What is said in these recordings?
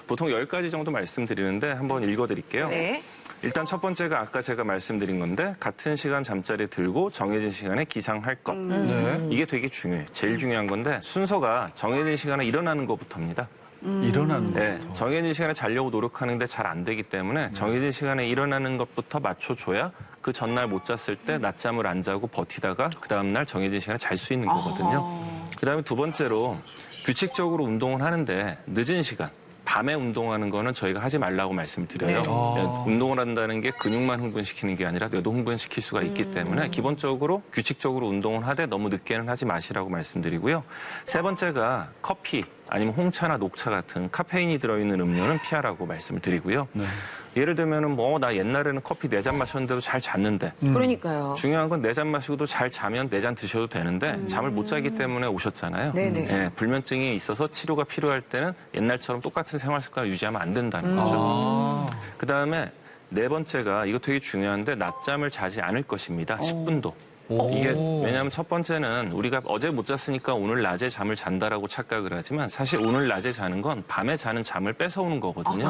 보통 10가지 정도 말씀드리는데 한번 읽어드릴게요. 네. 일단 첫 번째가 아까 제가 말씀드린 건데 같은 시간 잠자리 들고 정해진 시간에 기상할 것. 네. 이게 되게 중요해요. 제일 중요한 건데 순서가 정해진 시간에 일어나는 것부터입니다. 일어나는 네, 거죠. 정해진 시간에 자려고 노력하는데 잘 안 되기 때문에 정해진 시간에 일어나는 것부터 맞춰줘야 그 전날 못 잤을 때 낮잠을 안 자고 버티다가 그 다음날 정해진 시간에 잘 수 있는 거거든요. 그다음에 두 번째로 규칙적으로 운동을 하는데 늦은 시간, 밤에 운동하는 거는 저희가 하지 말라고 말씀을 드려요. 운동을 한다는 게 근육만 흥분시키는 게 아니라 뇌도 흥분시킬 수가 있기 때문에 기본적으로 규칙적으로 운동을 하되 너무 늦게는 하지 마시라고 말씀드리고요. 세 번째가 커피 아니면 홍차나 녹차 같은 카페인이 들어있는 음료는 피하라고 말씀을 드리고요. 예를 들면은 나 옛날에는 커피 4잔 마셨는데도 잘 잤는데 그러니까요. 중요한 건 4잔 마시고도 잘 자면 4잔 드셔도 되는데 잠을 못 자기 때문에 오셨잖아요. 네네. 예, 불면증이 있어서 치료가 필요할 때는 옛날처럼 똑같은 생활 습관을 유지하면 안 된다는 거죠. 그다음에 네 번째가 이거 되게 중요한데 낮잠을 자지 않을 것입니다. 10분도. 이게 왜냐하면 첫 번째는 우리가 어제 못 잤으니까 오늘 낮에 잠을 잔다라고 착각을 하지만 사실 오늘 낮에 자는 건 밤에 자는 잠을 뺏어오는 거거든요.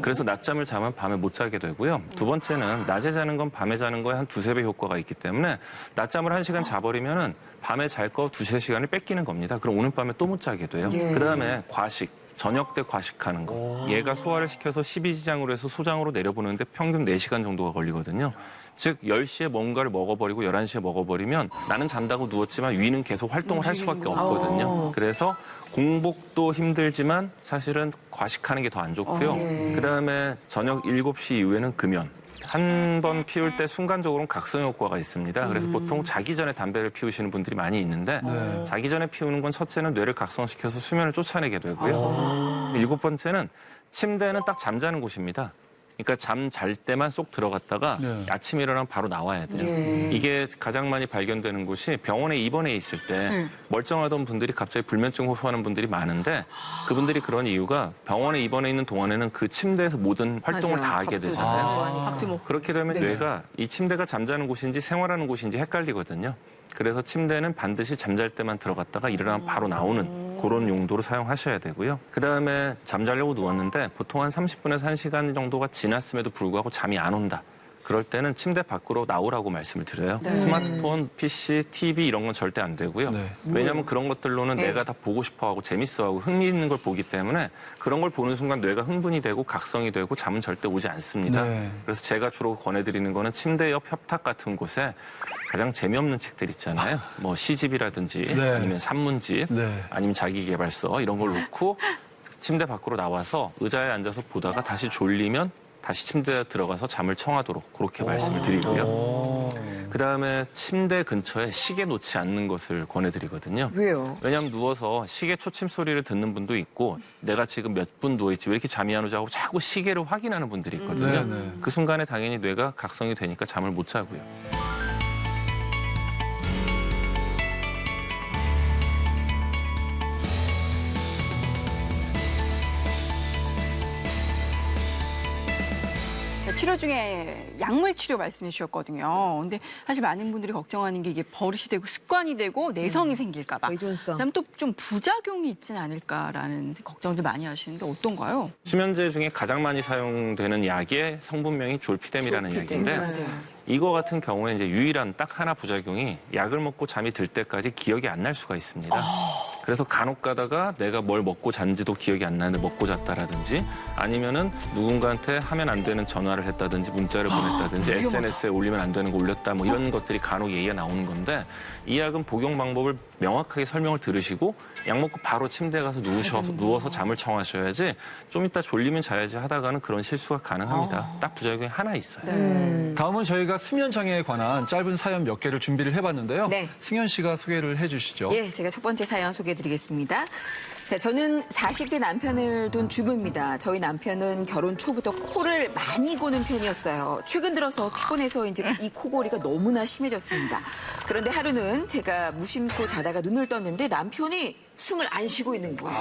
그래서 낮잠을 자면 밤에 못 자게 되고요. 두 번째는 낮에 자는 건 밤에 자는 거에 한 2~3배 효과가 있기 때문에 낮잠을 1시간 자버리면은 밤에 잘 거 2~3시간을 뺏기는 겁니다. 그럼 오늘 밤에 또 못 자게 돼요. 그다음에 과식. 저녁 때 과식하는 거. 얘가 소화를 시켜서 십이지장으로 해서 소장으로 내려보는데 평균 4시간 정도가 걸리거든요. 즉 10시에 뭔가를 먹어버리고 11시에 먹어버리면 나는 잔다고 누웠지만 위는 계속 활동을 할 수밖에 없거든요. 그래서 공복도 힘들지만 사실은 과식하는 게 더 안 좋고요. 그다음에 저녁 7시 이후에는 금연. 한 번 피울 때 순간적으로는 각성 효과가 있습니다. 그래서 보통 자기 전에 담배를 피우시는 분들이 많이 있는데 자기 전에 피우는 건 첫째는 뇌를 각성시켜서 수면을 쫓아내게 되고요. 7번째는 침대는 딱 잠자는 곳입니다. 그러니까 잠 잘 때만 쏙 들어갔다가 아침 일어나면 바로 나와야 돼요. 이게 가장 많이 발견되는 곳이 병원에 입원해 있을 때 멀쩡하던 분들이 갑자기 불면증 호소하는 분들이 많은데 그분들이 그런 이유가 병원에 입원해 있는 동안에는 그 침대에서 모든 활동을 다 하게 되잖아요. 그렇게 되면 뇌가 이 침대가 잠자는 곳인지 생활하는 곳인지 헷갈리거든요. 그래서 침대는 반드시 잠잘 때만 들어갔다가 일어나면 바로 나오는 그런 용도로 사용하셔야 되고요. 그다음에 잠자려고 누웠는데 보통 한 30분에서 1시간 정도가 지났음에도 불구하고 잠이 안 온다. 그럴 때는 침대 밖으로 나오라고 말씀을 드려요. 스마트폰, PC, TV 이런 건 절대 안 되고요. 왜냐하면 그런 것들로는 내가 다 보고 싶어하고 재밌어하고 흥미있는 걸 보기 때문에 그런 걸 보는 순간 뇌가 흥분이 되고 각성이 되고 잠은 절대 오지 않습니다. 그래서 제가 주로 권해드리는 거는 침대 옆 협탁 같은 곳에 가장 재미없는 책들 있잖아요. 뭐 시집이라든지 아니면 산문집 아니면 자기계발서 이런 걸 놓고 침대 밖으로 나와서 의자에 앉아서 보다가 다시 졸리면 다시 침대에 들어가서 잠을 청하도록 그렇게 말씀을 드리고요. 그다음에 침대 근처에 시계 놓지 않는 것을 권해드리거든요. 왜요? 왜냐하면 누워서 시계 초침 소리를 듣는 분도 있고 내가 지금 몇 분 누워있지 왜 이렇게 잠이 안 오지 하고 자꾸 시계를 확인하는 분들이 있거든요. 그 순간에 당연히 뇌가 각성이 되니까 잠을 못 자고요. 치료 중에 약물 치료 말씀해 주셨거든요. 근데 사실 많은 분들이 걱정하는 게 이게 버릇이 되고 습관이 되고 내성이 생길까 봐. 의존성. 그다음 또 좀 부작용이 있지는 않을까라는 걱정도 많이 하시는데 어떤가요? 수면제 중에 가장 많이 사용되는 약의 성분명이 졸피뎀이라는 약인데 맞아요. 이거 같은 경우에 이제 유일한 딱 하나 부작용이 약을 먹고 잠이 들 때까지 기억이 안 날 수가 있습니다. 그래서 간혹 가다가 내가 뭘 먹고 잔지도 기억이 안 나는데 먹고 잤다라든지 아니면은 누군가한테 하면 안 되는 전화를 했다든지 문자를 보냈다든지 SNS에 올리면 안 되는 거 올렸다 뭐 이런 것들이 간혹 얘기가 나오는 건데 이 약은 복용 방법을 명확하게 설명을 들으시고 약 먹고 바로 침대에 가서 누워서 잠을 청하셔야지 좀 이따 졸리면 자야지 하다가는 그런 실수가 가능합니다. 딱 부작용이 하나 있어요. 다음은 저희가 수면 장애에 관한 짧은 사연 몇 개를 준비를 해봤는데요. 네. 승현 씨가 소개를 해주시죠. 예, 제가 첫 번째 사연 소개해드리겠습니다. 자, 저는 40대 남편을 둔 주부입니다. 저희 남편은 결혼 초부터 코를 많이 고는 편이었어요. 최근 들어서 피곤해서 이제 이 코골이가 너무나 심해졌습니다. 그런데 하루는 제가 무심코 자다가 눈을 떴는데 남편이 숨을 안 쉬고 있는 거예요.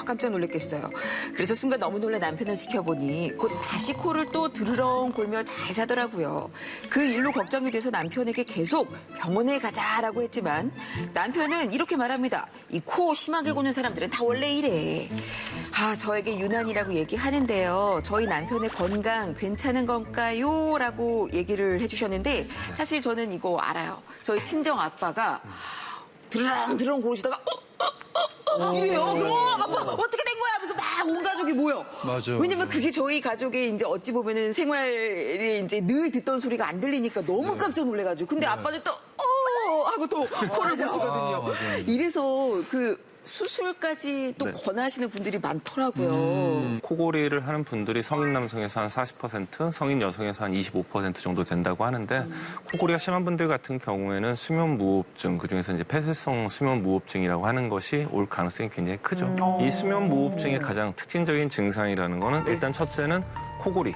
깜짝 놀랐겠어요. 그래서 순간 너무 놀라 남편을 지켜보니 곧 다시 코를 또 드르렁 골며 잘 자더라고요. 그 일로 걱정이 돼서 남편에게 계속 병원에 가자라고 했지만 남편은 이렇게 말합니다. 이 코 심하게 고는 사람들은 다 원래 이래. 저에게 유난이라고 얘기하는데요. 저희 남편의 건강 괜찮은 건가요? 라고 얘기를 해주셨는데 사실 저는 이거 알아요. 저희 친정 아빠가 드르렁 고르시다가 이래요. 그럼 아빠 어떻게 된 거야? 하면서 막 온 가족이 모여. 맞아. 왜냐면 그게 저희 가족의 이제 어찌 보면은 생활에 이제 늘 듣던 소리가 안 들리니까 너무 깜짝 놀래가지고. 근데 아빠는 또 하고 또 코를 보시거든요. 맞아요. 이래서 그 수술까지 또 권하시는 분들이 많더라고요. 코골이를 하는 분들이 성인 남성에서 한 40%, 성인 여성에서 한 25% 정도 된다고 하는데 코골이가 심한 분들 같은 경우에는 수면무호흡증, 그중에서 이제 폐쇄성 수면무호흡증이라고 하는 것이 올 가능성이 굉장히 크죠. 이 수면무호흡증의 가장 특징적인 증상이라는 거는 일단 첫째는 코골이.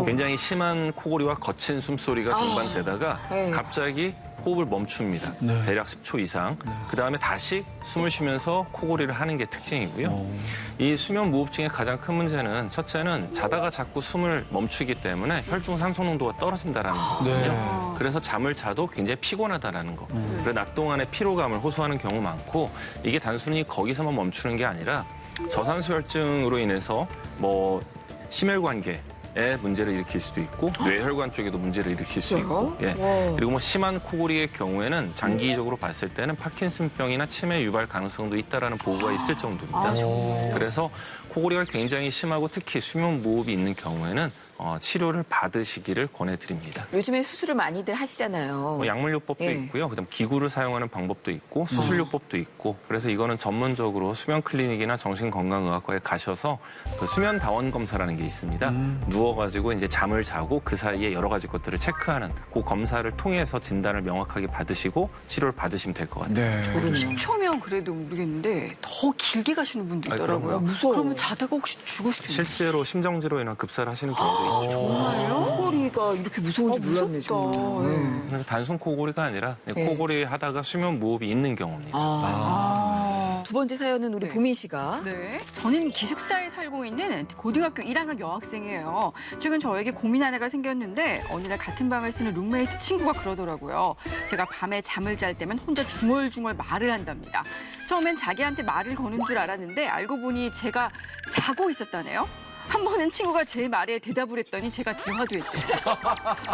굉장히 심한 코골이와 거친 숨소리가 동반되다가 네. 갑자기 호흡을 멈춥니다. 네. 대략 10초 이상. 그다음에 다시 숨을 쉬면서 코골이를 하는 게 특징이고요. 이 수면 무호흡증의 가장 큰 문제는 첫째는 자다가 자꾸 숨을 멈추기 때문에 혈중 산소 농도가 떨어진다라는 거거든요. 네. 그래서 잠을 자도 굉장히 피곤하다라는 거. 그래서 낮 동안에 피로감을 호소하는 경우 많고 이게 단순히 거기서만 멈추는 게 아니라 저산소혈증으로 인해서 뭐 심혈관계 에 문제를 일으킬 수도 있고 뇌혈관 쪽에도 문제를 일으킬 수 있고 그리고 뭐 심한 코골이의 경우에는 장기적으로 봤을 때는 파킨슨병이나 치매 유발 가능성도 있다라는 보고가 있을 정도입니다. 그래서 코골이가 굉장히 심하고 특히 수면 무호흡이 있는 경우에는 치료를 받으시기를 권해드립니다. 요즘에 수술을 많이들 하시잖아요. 뭐 약물요법도 예. 있고요. 그다음 기구를 사용하는 방법도 있고 수술요법도 있고 그래서 이거는 전문적으로 수면 클리닉이나 정신건강의학과에 가셔서 그 수면 다원 검사라는 게 있습니다. 누워가지고 이제 잠을 자고 그 사이에 여러 가지 것들을 체크하는 그 검사를 통해서 진단을 명확하게 받으시고 치료를 받으시면 될 것 같아요. 네. 10초면 그래도 모르겠는데 더 길게 가시는 분도 아니, 있더라고요. 그럼요. 무서워. 그러면 자다가 혹시 죽을 수도 있는 실제로 심정지로 인한 급사를 하시는 경우도 있죠. 정말요? 코골이가 이렇게 무서운지 몰랐네, 무섭다. 정말. 네. 그래서 단순 코골이가 아니라 네. 코골이 하다가 수면 무호흡이 있는 경우입니다. 두 번째 사연은 우리 네. 보민 씨가. 네. 저는 기숙사에 살고 있는 고등학교 1학년 여학생이에요. 최근 저에게 고민 하나가 생겼는데 어느 날 같은 방을 쓰는 룸메이트 친구가 그러더라고요. 제가 밤에 잠을 잘 때면 혼자 중얼중얼 말을 한답니다. 처음엔 자기한테 말을 거는 줄 알았는데 알고 보니 제가 자고 있었다네요. 한 번은 친구가 제 말에 대답을 했더니 제가 대화도 했대요.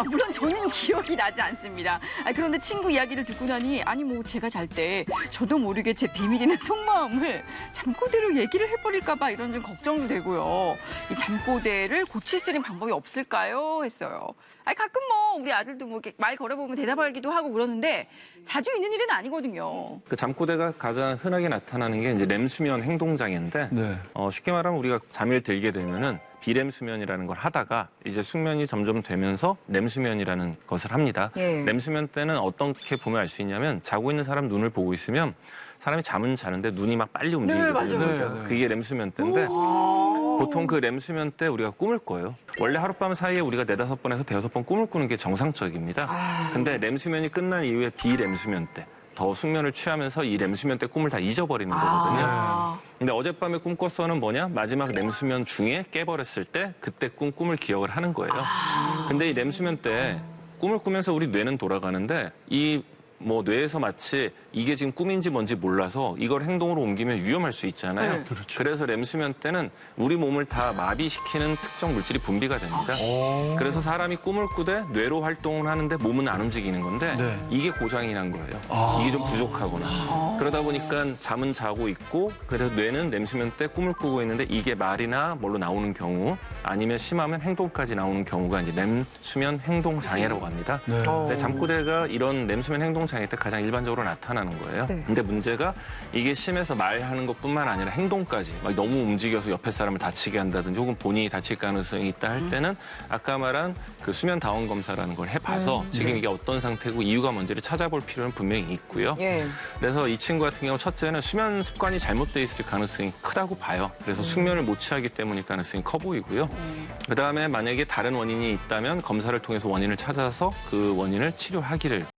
물론 저는 기억이 나지 않습니다. 그런데 친구 이야기를 듣고 나니 아니 뭐 제가 잘 때 저도 모르게 제 비밀이나 속마음을 잠꼬대로 얘기를 해버릴까 봐 이런 좀 걱정도 되고요. 이 잠꼬대를 고칠 수 있는 방법이 없을까요? 했어요. 가끔 뭐 우리 아들도 뭐 이렇게 말 걸어보면 대답하기도 하고 그러는데 자주 있는 일은 아니거든요. 그 잠꼬대가 가장 흔하게 나타나는 게 이제 렘수면 행동장애인데 네. 쉽게 말하면 우리가 잠에 들게 되면은 비렘 수면이라는 걸 하다가 이제 숙면이 점점 되면서 렘 수면이라는 것을 합니다. 예. 렘 수면 때는 어떻게 보면 알 수 있냐면 자고 있는 사람 눈을 보고 있으면 사람이 잠은 자는데 눈이 막 빨리 움직이거든요. 맞아요. 네. 그게 렘 수면 때인데 보통 그 렘 수면 때 우리가 꿈을 꿔요. 원래 하룻밤 사이에 우리가 4-5번에서 5번 꿈을 꾸는 게 정상적입니다. 근데 렘 수면이 끝난 이후에 비렘 수면 때 더 숙면을 취하면서 이 렘 수면 때 꿈을 다 잊어버리는 거거든요. 근데 어젯밤에 꿈 꿨어는 뭐냐? 마지막 렘 수면 중에 깨버렸을 때 그때 꿈을 기억을 하는 거예요. 근데 이 렘 수면 때 꿈을 꾸면서 우리 뇌는 돌아가는데 이 뭐 뇌에서 마치 이게 지금 꿈인지 뭔지 몰라서 이걸 행동으로 옮기면 위험할 수 있잖아요. 네. 그렇죠. 그래서 렘 수면 때는 우리 몸을 다 마비시키는 특정 물질이 분비가 됩니다. 그래서 사람이 꿈을 꾸되 뇌로 활동을 하는데 몸은 안 움직이는 건데 네. 이게 고장이 난 거예요. 이게 좀 부족하구나. 그러다 보니까 잠은 자고 있고 그래서 뇌는 렘 수면 때 꿈을 꾸고 있는데 이게 말이나 뭘로 나오는 경우 아니면 심하면 행동까지 나오는 경우가 이제 렘 수면 행동 장애라고 합니다. 네. 근데 잠꼬대가 이런 렘 수면 행동 장애 때 가장 일반적으로 나타나는 거예요. 네. 근데 문제가 이게 심해서 말하는 것뿐만 아니라 행동까지 막 너무 움직여서 옆에 사람을 다치게 한다든지 혹은 본인이 다칠 가능성이 있다 할 때는 아까 말한 그 수면 다원 검사라는 걸 해봐서 지금 이게 어떤 상태고 이유가 뭔지를 찾아볼 필요는 분명히 있고요. 예. 그래서 이 친구 같은 경우 첫째는 수면 습관이 잘못돼 있을 가능성이 크다고 봐요. 그래서 숙면을 못 취하기 때문일 가능성이 커 보이고요. 그다음에 만약에 다른 원인이 있다면 검사를 통해서 원인을 찾아서 그 원인을 치료하기를